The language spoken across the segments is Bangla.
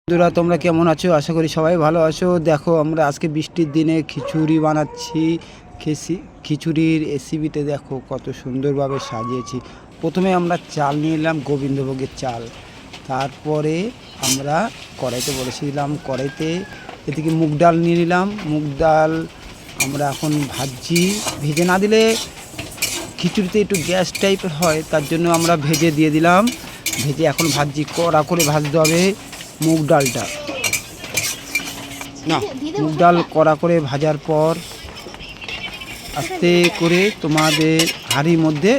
বন্ধুরা তোমরা কেমন আছো? আশা করি সবাই ভালো আছো। দেখো আমরা আজকে বৃষ্টির দিনে খিচুড়ি বানাচ্ছি। খিচুড়ির রেসিপিটা দেখো কত সুন্দরভাবে সাজিয়েছি। প্রথমে আমরা চাল নিয়ে নিলাম, গোবিন্দভোগের চাল। তারপরে আমরা কড়াইতে বসিয়েছিলাম, কড়াইতে এদিকে মুগ ডাল নিয়ে নিলাম। মুগ ডাল আমরা এখন ভাজছি। ভেজে না দিলে খিচুড়িতে একটু গ্যাস টাইপের হয়, তার জন্য আমরা ভেজে দিয়ে দিলাম। ভেজে এখন ভাজছি, কড়া করে ভাজতে হবে মুগ ডালটা। না, মুগ ডাল কড়া করে ভাজার পর আস্তে করে তোমাদের হাঁড়ির মধ্যে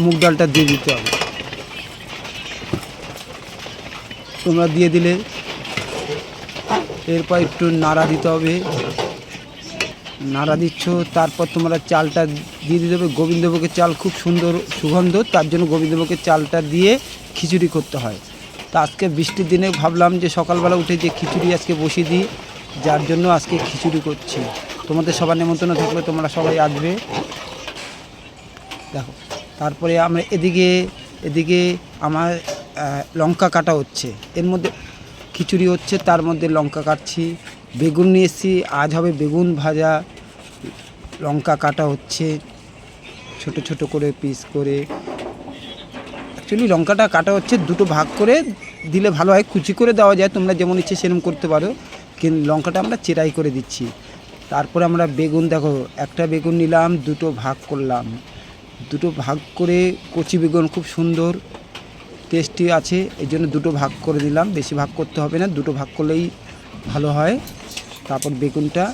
মুগ ডালটা দিয়ে দিতে হবে। তোমরা দিয়ে দিলে এরপর একটু নাড়া দিতে হবে। নাড়া দিচ্ছ, তারপর তোমরা চালটা দিয়ে দিতে হবে। গোবিন্দভোগের চাল খুব সুন্দর সুগন্ধ, তার জন্য গোবিন্দভোগের চালটা দিয়ে খিচুড়ি করতে হয়। তা আজকে বৃষ্টির দিনে ভাবলাম যে সকালবেলা উঠে যে খিচুড়ি আজকে বসিয়ে দিই, যার জন্য আজকে খিচুড়ি করছি। তোমাদের সবার নেমন্তন্ন থাকলে তোমরা সবাই আসবে। দেখো, তারপরে আমরা এদিকে আমার লঙ্কা কাটা হচ্ছে, এর মধ্যে খিচুড়ি হচ্ছে, তার মধ্যে লঙ্কা কাটছি। বেগুন নিয়ে এসেছি, আজ হবে বেগুন ভাজা। লঙ্কা কাটা হচ্ছে ছোট ছোট করে পিস করে। অ্যাকচুয়ালি লঙ্কাটা কাটা হচ্ছে দুটো ভাগ করে দিলে ভালো হয়, কুচি করে দেওয়া যায়, তোমরা যেমন ইচ্ছে সেরকম করতে পারো, কিন্তু লঙ্কাটা আমরা চেরাই করে দিচ্ছি। তারপরে আমরা বেগুন, দেখো একটা বেগুন নিলাম, দুটো ভাগ করলাম। দুটো ভাগ করে, কচি বেগুন খুব সুন্দর টেস্টি আছে, এই জন্য দুটো ভাগ করে দিলাম। বেশি ভাগ করতে হবে না, দুটো ভাগ করলেই ভালো হয়। তারপর বেগুনটা,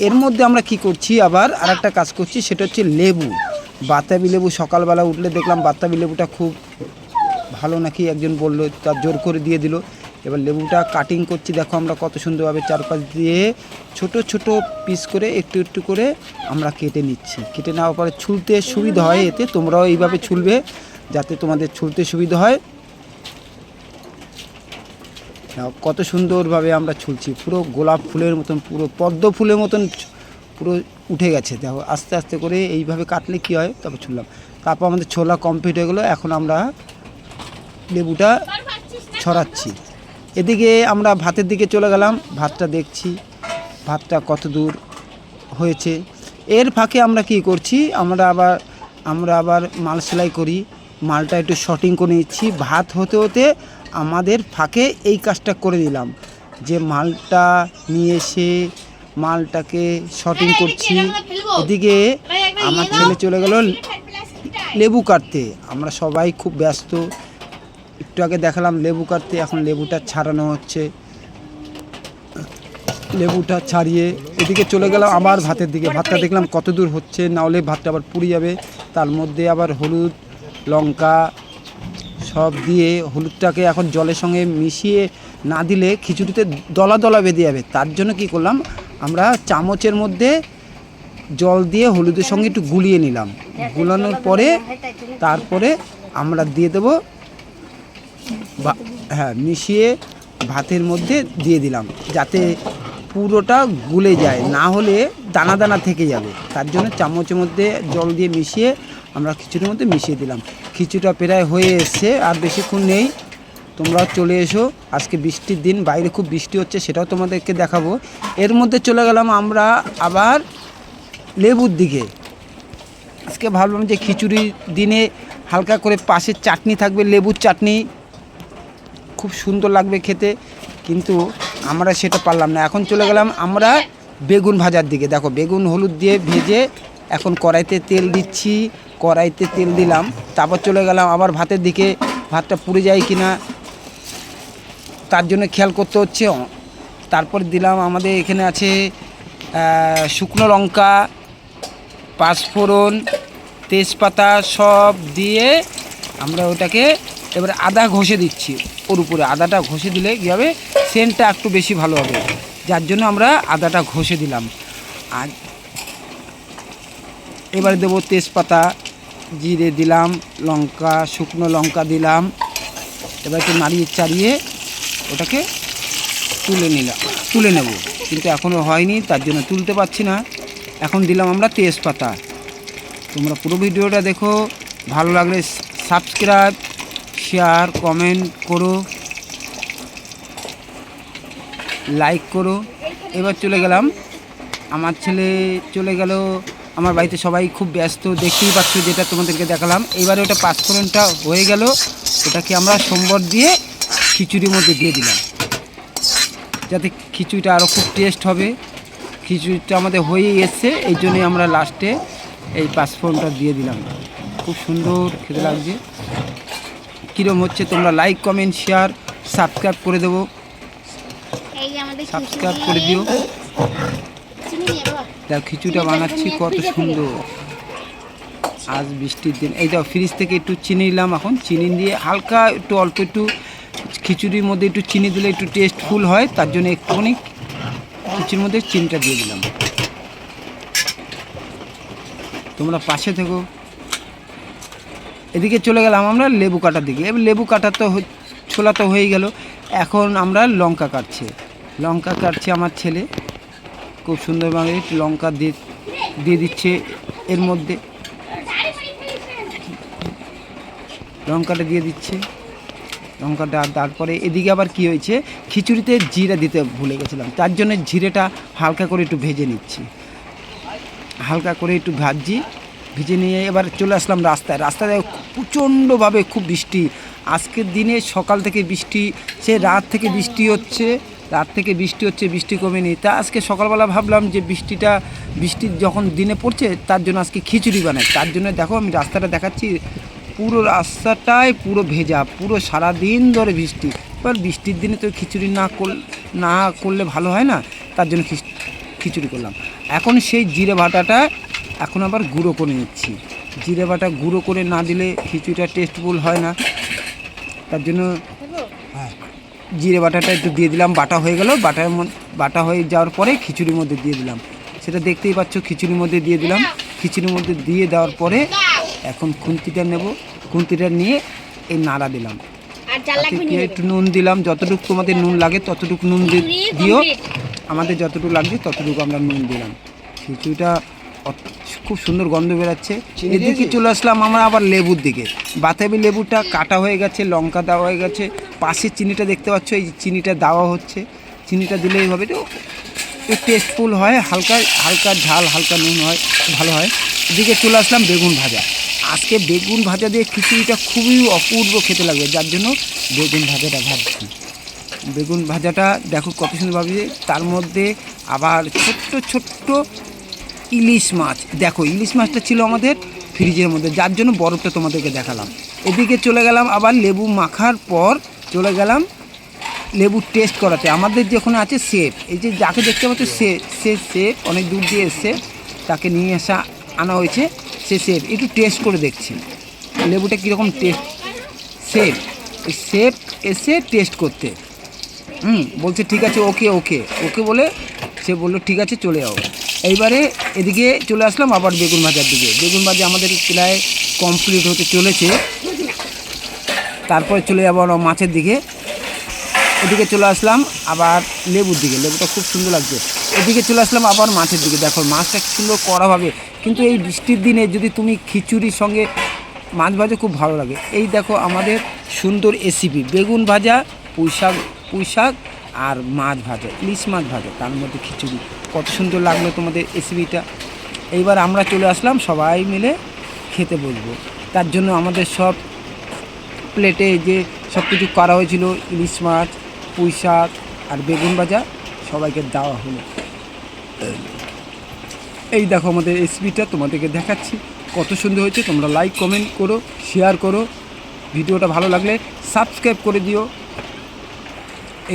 এর মধ্যে আমরা কি করছি, আবার আর একটা কাজ করছি, সেটা হচ্ছে লেবু। বাতাবি লেবু, সকালবেলা উঠলে দেখলাম বাতাবি লেবুটা খুব ভালো নাকি একজন বললো, তার জোর করে দিয়ে দিল। এবার লেবুটা কাটিং করছি, দেখো আমরা কত সুন্দরভাবে চারপাশ দিয়ে ছোট ছোট পিস করে একটু একটু করে আমরা কেটে নিচ্ছি। কেটে নেওয়ার পরে ছুলতে সুবিধা হয়, এতে তোমরাও এইভাবে ছুলবে যাতে তোমাদের ছুলতে সুবিধা হয়। কত সুন্দরভাবে আমরা ছুলছি, পুরো গোলাপ ফুলের মতন, পুরো পদ্ম ফুলের মতন পুরো উঠে গেছে। দেখো আস্তে আস্তে করে এইভাবে কাটলে কী হয়, তারপর ছুললাম। তারপর আমাদের ছোলা কমপ্লিট হয়ে গেলো। এখন আমরা লেবুটা ছড়াচ্ছি। এদিকে আমরা ভাতের দিকে চলে গেলাম, ভাতটা দেখছি ভাতটা কত দূর হয়েছে। এর ফাঁকে আমরা কি করছি, আমরা আবার মাল সেলাই করি, মালটা একটু শর্টিং করে নিচ্ছি। ভাত হতে হতে আমাদের ফাঁকে এই কাজটা করে দিলাম, যে মালটা নিয়ে এসে মালটাকে শর্টিং করছি। এদিকে আমার ছেলে চলে গেল লেবু কাটতে। আমরা সবাই খুব ব্যস্ত। একটু আগে দেখালাম লেবু কাটতে, এখন লেবুটা ছাড়ানো হচ্ছে। লেবুটা ছাড়িয়ে এদিকে চলে গেলাম আবার ভাতের দিকে। ভাতটা দেখলাম কত দূর হচ্ছে, নাহলে ভাতটা আবার পুড়ে যাবে। তার মধ্যে আবার হলুদ লঙ্কা সব দিয়ে, হলুদটাকে এখন জলের সঙ্গে মিশিয়ে না দিলে খিচুড়িতে দলা দলা বেঁধে যাবে। তার জন্য কি করলাম, আমরা চামচের মধ্যে জল দিয়ে হলুদের সঙ্গে একটু গুলিয়ে নিলাম। গুলানোর পরে তারপরে আমরা দিয়ে দেবো, হ্যাঁ, মিশিয়ে ভাতের মধ্যে দিয়ে দিলাম, যাতে পুরোটা গুলে যায়, না হলে দানা দানা থেকে যাবে। তার জন্য চামচের মধ্যে জল দিয়ে মিশিয়ে আমরা খিচুড়ির মধ্যে মিশিয়ে দিলাম। খিচুড়িটা প্রায় হয়ে এসছে, আর বেশিক্ষণ নেই, তোমরা চলে এসো। আজকে বৃষ্টির দিন, বাইরে খুব বৃষ্টি হচ্ছে, সেটাও তোমাদেরকে দেখাবো। এর মধ্যে চলে গেলাম আমরা আবার লেবুর দিকে। আজকে ভাবলাম যে খিচুড়ির দিনে হালকা করে পাশের চাটনি থাকবে, লেবুর চাটনি, খুব সুন্দর লাগবে খেতে, কিন্তু আমরা সেটা পারলাম না। এখন চলে গেলাম আমরা বেগুন ভাজার দিকে। দেখো বেগুন হলুদ দিয়ে ভেজে এখন কড়াইতে তেল দিচ্ছি, কড়াইতে তেল দিলাম। তারপর চলে গেলাম আবার ভাতের দিকে, ভাতটা পুড়ে যায় কি না তার জন্য খেয়াল করতে হচ্ছে। তারপর দিলাম, আমাদের এখানে আছে শুকনো লঙ্কা, পাঁচফোড়ন, তেজপাতা সব দিয়ে আমরা ওটাকে এবারে আদা ঘষে দিচ্ছি। ওর উপরে আদাটা ঘষে দিলে কী হবে, সেন্টটা একটু বেশি ভালো হবে, যার জন্য আমরা আদাটা ঘষে দিলাম। আর এবারে দেবো তেজপাতা, জিরে দিলাম, লঙ্কা, শুকনো লঙ্কা দিলাম। এবার একটু নাড়িয়ে চাড়িয়ে ওটাকে তুলে নেব, কিন্তু এখনও হয়নি, তার জন্য তুলতে পারছি না। এখন দিলাম আমরা তেজপাতা। তোমরা পুরো ভিডিওটা দেখো, ভালো লাগলে সাবস্ক্রাইব, শেয়ার, কমেন্ট করো। লাইক করো। এবার চলে গেলাম, আমার ছেলে চলে গেল আমার বাড়িতে, সবাই খুব ব্যস্ত, দেখতেই পাচ্ছ যেটা তোমাদেরকে দেখালাম। এবারে ওটা পাঁচফোড়নটা হয়ে গেল, ওটাকে আমরা সম্বর দিয়ে খিচুড়ির মধ্যে দিয়ে দিলাম, যাতে খিচুড়িটা আরও খুব টেস্ট হবে। খিচুড়িটা আমাদের হয়েই এসছে, এই জন্যই আমরা লাস্টে এই পাঁচফোড়নটা দিয়ে দিলাম। খুব সুন্দর খেতে লাগছে। কীরকম হচ্ছে তোমরা লাইক কমেন্ট শেয়ার সাবস্ক্রাইব করে দেবো, সাবস্ক্রাইব করে দিও। দেখ খিচুড়িটা বানাচ্ছি কত সুন্দর, আজ বৃষ্টির দিন। এই দেখো ফ্রিজ থেকে একটু চিনি নিলাম, এখন চিনি দিয়ে হালকা একটু অল্প একটু খিচুড়ির মধ্যে একটু চিনি দিলে একটু টেস্টফুল হয়, তার জন্য একটুখানি খিচুড়ির মধ্যে চিনিটা দিয়ে দিলাম। তোমরা পাশে থেকো। এদিকে চলে গেলাম আমরা লেবু কাটার দিকে। এবার লেবু কাটা তো ছোলা তো হয়ে গেল, এখন আমরা লঙ্কা কাটছে আমার ছেলে, খুব সুন্দরভাবে লঙ্কা দিয়ে দিচ্ছে এর মধ্যে, লঙ্কাটা দিয়ে দিচ্ছে লঙ্কাটা। তারপরে এদিকে আবার কি হয়েছে, খিচুড়িতে জিরা দিতে ভুলে গেছিলাম, তার জন্য জিরেটা হালকা করে একটু ভেজে নিচ্ছি, হালকা করে একটু ভেজে নিয়ে এবার চলে আসলাম রাস্তায় প্রচণ্ডভাবে খুব বৃষ্টি। আজকের দিনে সকাল থেকে বৃষ্টি, সে রাত থেকে বৃষ্টি হচ্ছে, বৃষ্টি কমেনি। তা আজকে সকালবেলা ভাবলাম যে বৃষ্টি যখন দিনে পড়ছে, তার জন্য আজকে খিচুড়ি বানাই। তার জন্য দেখো আমি রাস্তাটা দেখাচ্ছি, পুরো রাস্তাটায় পুরো ভেজা, পুরো সারাদিন ধরে বৃষ্টি। এবার বৃষ্টির দিনে তো খিচুড়ি না করলে ভালো হয় না, তার জন্য খিচুড়ি করলাম। এখন সেই জিরে বাটাটা এখন আবার গুঁড়ো করে নিচ্ছি। জিরে বাটা গুঁড়ো করে না দিলে খিচুড়িটা টেস্টফুল হয় না, তার জন্য জিরে বাটাটা একটু দিয়ে দিলাম। বাটা হয়ে গেল, বাটা হয়ে যাওয়ার পরে খিচুড়ির মধ্যে দিয়ে দিলাম, সেটা দেখতেই পাচ্ছ। খিচুড়ির মধ্যে দিয়ে দিলাম, খিচুড়ির মধ্যে দিয়ে দেওয়ার পরে এখন খুন্তিটা নেব, খুন্তিটা নিয়ে এই নাড়া দিলাম, একটু নুন দিলাম, যতটুকু তোমাদের নুন লাগে ততটুকু নুন দিও, আমাদের যতটুকু লাগছে ততটুকু আমরা নুন দিলাম। খিচুড়িটা খুব সুন্দর গন্ধ বেরাচ্ছে। এদিকে চলে আসলাম আমরা আবার লেবুর দিকে। বাতাবি লেবুটা কাটা হয়ে গেছে, লঙ্কা দেওয়া হয়ে গেছে, পাশে চিনিটা দেখতে পাচ্ছ, এই চিনিটা দেওয়া হচ্ছে। চিনিটা দিলেই হবে তো টেস্টফুল হয়, হালকা ঝাল হালকা নুন হয়, ভালো হয়। এদিকে চলে আসলাম বেগুন ভাজা। আজকে বেগুন ভাজা দিয়ে খিচুড়িটা খুবই অপূর্ব খেতে লাগবে, যার জন্য বেগুন ভাজাটা ভাজছি। বেগুন ভাজাটা দেখো কত সুন্দরভাবে, তার মধ্যে আবার ছোট্ট ইলিশ মাছ। দেখো ইলিশ মাছটা ছিল আমাদের ফ্রিজের মধ্যে, যার জন্য বরফটা তোমাদেরকে দেখালাম। এদিকে চলে গেলাম আবার লেবু মাখার পর চলে গেলাম লেবু টেস্ট করাতে। আমাদের যেখানে আছে শেফ, এই যে যাকে দেখতে পাচ্ছ সে শেফ অনেক দূর দিয়ে এসছে, তাকে নিয়ে আনা হয়েছে, সে শেফ একটু টেস্ট করে দেখছি লেবুটা কীরকম টেস্ট। শেফ এসে টেস্ট করতে বলছে ঠিক আছে, ওকে বলে সে বললো ঠিক আছে চলে যাও। এইবারে এদিকে চলে আসলাম আবার বেগুন ভাজার দিকে। বেগুন ভাজা আমাদের প্রায় কমপ্লিট হতে চলেছে, তারপরে চলে যাবো মাছের দিকে। এদিকে চলে আসলাম আবার লেবুর দিকে, লেবুটা খুব সুন্দর লাগছে। এদিকে চলে আসলাম আবার মাছের দিকে। দেখো মাছটা সুন্দর করা হবে, কিন্তু এই বৃষ্টির দিনে যদি তুমি খিচুড়ির সঙ্গে মাছ ভাজা খুব ভালো লাগে। এই দেখো আমাদের সুন্দর রেসিপি, বেগুন ভাজা, পুঁই শাক আর মাছ ভাজা, ইলিশ মাছ ভাজা, তার মধ্যে খিচুড়ি। কত সুন্দর লাগলো তোমাদের রেসিপিটা। এইবার আমরা চলে আসলাম সবাই মিলে খেতে বসবো। তার জন্য আমাদের সব প্লেটে যে সব কিছু করা হয়েছিল, ইলিশ মাছ, পুঁই শাক আর বেগুন ভাজা, সবাইকে দেওয়া হলো। এই দেখো আমাদের রেসিপিটা তোমাদেরকে দেখাচ্ছি, কত সুন্দর হয়েছে। তোমরা লাইক কমেন্ট করো, শেয়ার করো, ভিডিওটা ভালো লাগলে সাবস্ক্রাইব করে দিও।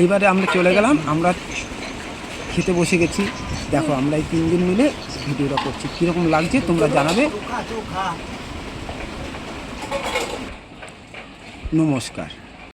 এইবারে আমরা চলে গেলাম, আমরা খেতে বসে গেছি। দেখো আমরা এই তিনজন মিলে ভিডিওটা করছি, কীরকম লাগছে তোমরা জানাবে। নমস্কার।